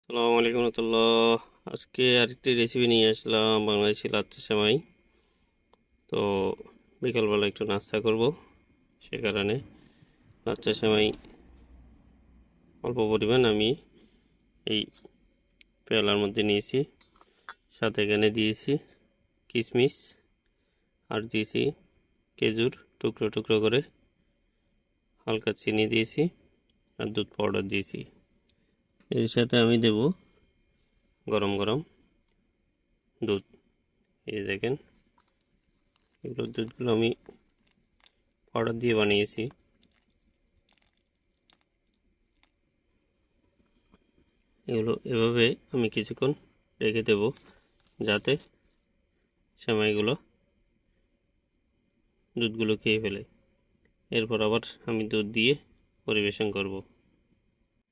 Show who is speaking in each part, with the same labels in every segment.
Speaker 1: আসসালামু আলাইকুম রহমতুল্লাহ। আজকে আরেকটি রেসিপি নিয়ে আসলাম, বাংলাদেশি লাচ্ছা সেমাই। তো বিকালবেলা একটু নাস্তা করব, সে কারণে লাচ্ছা সেমাই অল্প পরিমাণ আমি এই পেয়ালার মধ্যে নিয়েছি। সাথে এখানে দিয়েছি কিশমিশ, আর দিয়েছি খেজুর টুকরো টুকরো করে, হালকা চিনি দিয়েছি, আর দুধ পাউডার দিয়েছি। এর সাথে আমি দেব গরম গরম দুধ। এই দেখেন, এগুলো দুধগুলো আমি পাউডার দিয়ে বানিয়েছি। এগুলো এভাবে আমি কিছুক্ষণ রেখে দেব, যাতে সেমাইগুলো দুধগুলো খেয়ে ফেলে। এরপর আবার আমি দুধ দিয়ে পরিবেশন করব।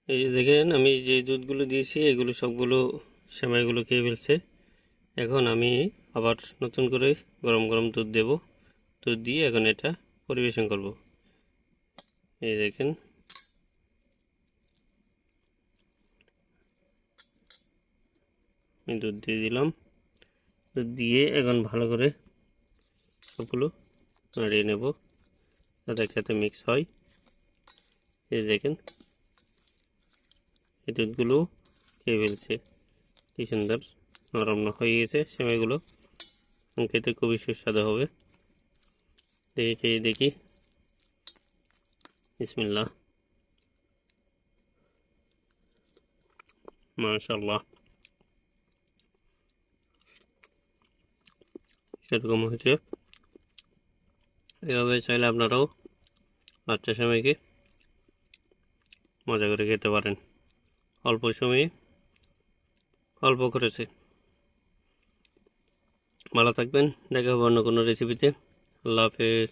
Speaker 1: এই যে দেখেন, আমি যে দুধগুলো দিয়েছি এগুলো সবগুলো সেমাইগুলো খেয়ে ফেলছে। এখন আমি আবার নতুন করে গরম গরম দুধ দেব। দুধ দিয়ে এখন এটা পরিবেশন করব। এই দেখেন, আমি দুধ দিয়ে দিলাম। দুধ দিয়ে এখন ভালো করে সবগুলো নাড়িয়ে নেব, যাতে একসাথে মিক্স হয়। এই দেখেন, এই দুধগুলো খেয়ে ফেলছে। কি সুন্দর নরম হয়ে গেছে সেমাইগুলো, খেতে খুবই সুস্বাদু হবে। দেখি খেয়ে দেখি। বিসমিল্লাহ, মাশাআল্লাহ, সেরকম হয়েছে। এভাবে চাইলে আপনারাও লাচ্ছা সেমাইকে মজা করে খেতে পারেন। অল্প সময়ে অল্প করেছে। ভালো থাকবেন, দেখা হবে অন্য কোনো রেসিপিতে। আল্লাহ হাফেজ।